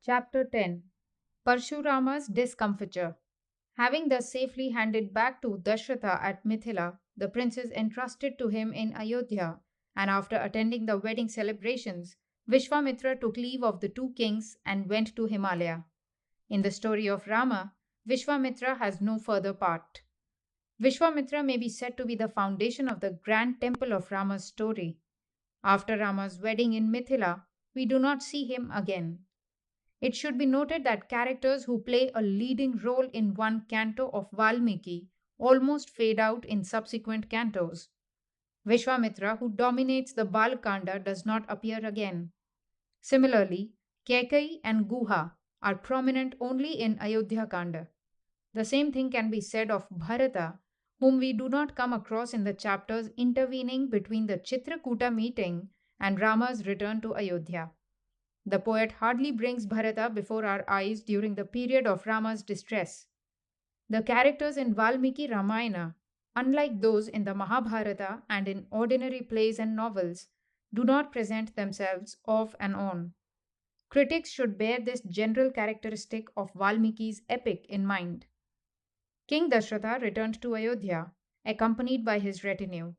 Chapter 10. Parshurama's Discomfiture. Having thus safely handed back to Dashratha at Mithila the princes entrusted to him in Ayodhya, and after attending the wedding celebrations, Vishwamitra took leave of the two kings and went to Himalaya. In the story of Rama, Vishwamitra has no further part. Vishwamitra may be said to be the foundation of the grand temple of Rama's story. After Rama's wedding in Mithila, we do not see him again. It should be noted that characters who play a leading role in one canto of Valmiki almost fade out in subsequent cantos. Vishwamitra, who dominates the Balakanda, does not appear again. Similarly, Kekai and Guha are prominent only in Ayodhya Kanda. The same thing can be said of Bharata, whom we do not come across in the chapters intervening between the Chitrakuta meeting and Rama's return to Ayodhya. The poet hardly brings Bharata before our eyes during the period of Rama's distress. The characters in Valmiki Ramayana, unlike those in the Mahabharata and in ordinary plays and novels, do not present themselves off and on. Critics should bear this general characteristic of Valmiki's epic in mind. King Dashratha returned to Ayodhya, accompanied by his retinue.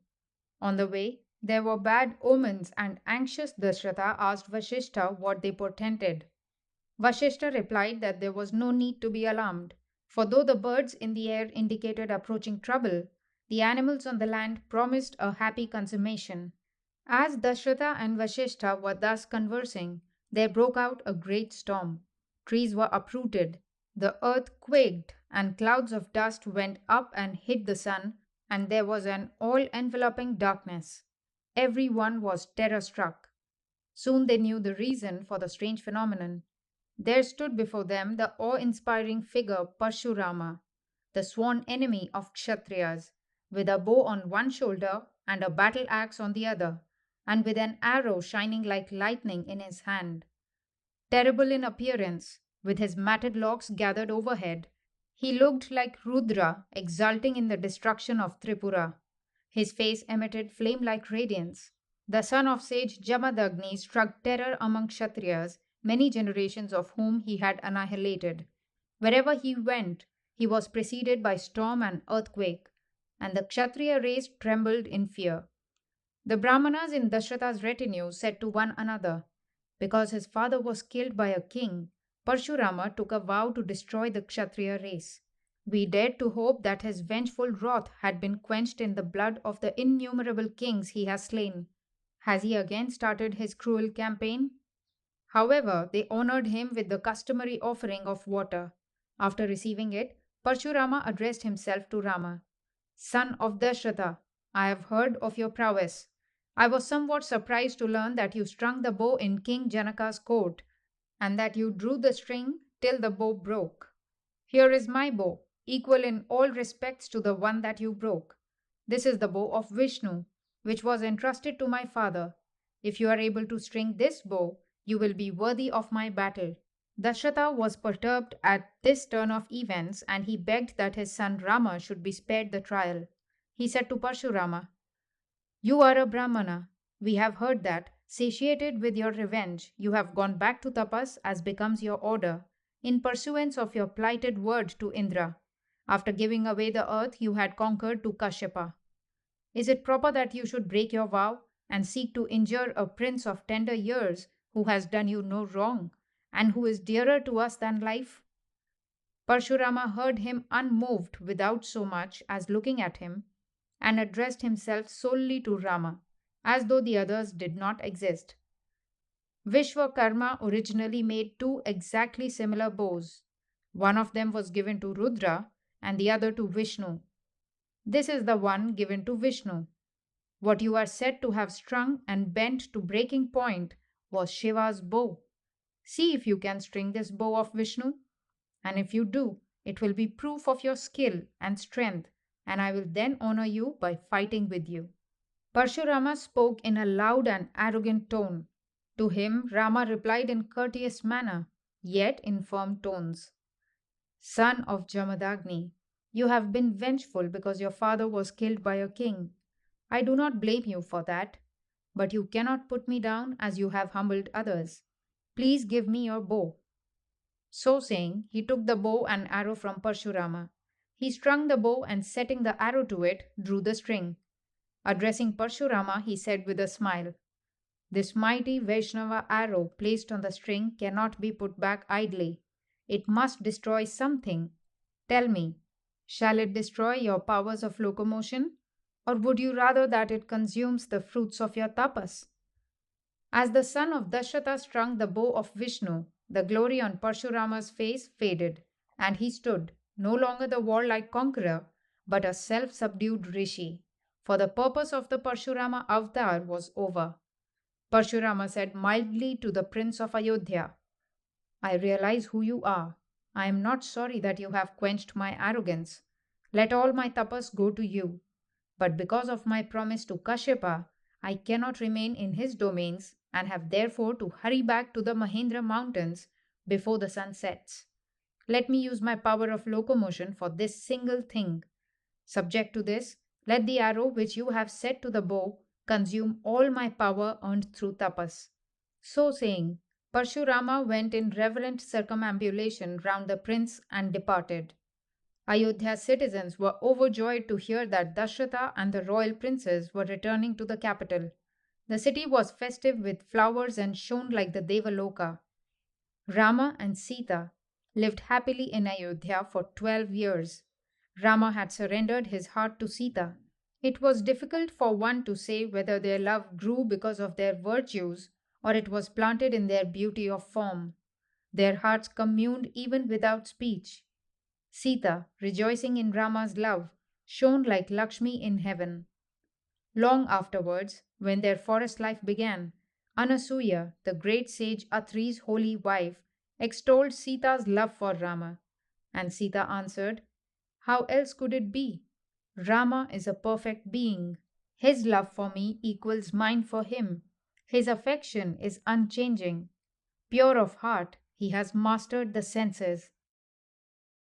On the way, there were bad omens, and anxious Dashratha asked Vashishta what they portended. Vashishta replied that there was no need to be alarmed, for though the birds in the air indicated approaching trouble, the animals on the land promised a happy consummation. As Dashratha and Vashishta were thus conversing, there broke out a great storm. Trees were uprooted, the earth quaked, and clouds of dust went up and hid the sun, and there was an all enveloping darkness. Every one was terror struck. Soon they knew the reason for the strange phenomenon. There stood before them the awe inspiring figure Parshurama, the sworn enemy of Kshatriyas, with a bow on one shoulder and a battle axe on the other, and with an arrow shining like lightning in his hand. Terrible in appearance, with his matted locks gathered overhead, he looked like Rudra exulting in the destruction of Tripura. His face emitted flame like radiance. The son of sage Jamadagni struck terror among Kshatriyas, many generations of whom he had annihilated. Wherever he went, he was preceded by storm and earthquake, and the Kshatriya race trembled in fear. The Brahmanas in Dashratha's retinue said to one another, because his father was killed by a king, Parshurama took a vow to destroy the Kshatriya race. We dared to hope that his vengeful wrath had been quenched in the blood of the innumerable kings he has slain. Has he again started his cruel campaign? However, they honored him with the customary offering of water. After receiving it, Parshurama addressed himself to Rama. Son of Dashratha, I have heard of your prowess. I was somewhat surprised to learn that you strung the bow in King Janaka's court, and that you drew the string till the bow broke. Here is my bow, equal in all respects to the one that you broke. This is the bow of Vishnu, which was entrusted to my father. If you are able to string this bow, you will be worthy of my battle. Dashratha was perturbed at this turn of events, and he begged that his son Rama should be spared the trial. He said to Parshurama, You are a Brahmana. We have heard that, satiated with your revenge, you have gone back to tapas as becomes your order, in pursuance of your plighted word to Indra, after giving away the earth you had conquered to Kashyapa. Is it proper that you should break your vow and seek to injure a prince of tender years who has done you no wrong, and who is dearer to us than life? Parshurama heard him unmoved without so much as looking at him, and addressed himself solely to Rama, as though the others did not exist. Vishwakarma originally made two exactly similar bows. One of them was given to Rudra and the other to Vishnu. This is the one given to Vishnu. What you are said to have strung and bent to breaking point was Shiva's bow. See if you can string this bow of Vishnu, and if you do, it will be proof of your skill and strength, and I will then honor you by fighting with you. Parshurama spoke in a loud and arrogant tone. To him, Rama replied in courteous manner, yet in firm tones. Son of Jamadagni, you have been vengeful because your father was killed by a king. I do not blame you for that, but you cannot put me down as you have humbled others. Please give me your bow. So saying, he took the bow and arrow from Parshurama. He strung the bow and setting the arrow to it, drew the string. Addressing Parshurama, he said with a smile, "This mighty Vaishnava arrow placed on the string cannot be put back idly. It must destroy something. Tell me, shall it destroy your powers of locomotion, or would you rather that it consumes the fruits of your tapas?" As the son of Dashrata strung the bow of Vishnu, the glory on Parshurama's face faded, and he stood, no longer the warlike conqueror, but a self subdued rishi. For the purpose of the Parshurama avatar was over. Parshurama said mildly to the prince of Ayodhya, "I realize who you are. I am not sorry that you have quenched my arrogance. Let all my tapas go to you. But because of my promise to Kashyapa, I cannot remain in his domains and have therefore to hurry back to the Mahendra mountains before the sun sets. Let me use my power of locomotion for this single thing. Subject to this, let the arrow which you have set to the bow consume all my power earned through tapas." So saying, Parshurama went in reverent circumambulation round the prince and departed. Ayodhya's citizens were overjoyed to hear that Dashrata and the royal princes were returning to the capital. The city was festive with flowers and shone like the Devaloka. Rama and Sita lived happily in Ayodhya for 12 years. Rama had surrendered his heart to Sita. It was difficult for one to say whether their love grew because of their virtues or it was planted in their beauty of form. Their hearts communed even without speech. Sita, rejoicing in Rama's love, shone like Lakshmi in heaven. Long afterwards, when their forest life began, Anasuya, the great sage Atri's holy wife, extolled Sita's love for Rama. And Sita answered, "How else could it be? Rama is a perfect being. His love for me equals mine for him. His affection is unchanging. Pure of heart, he has mastered the senses.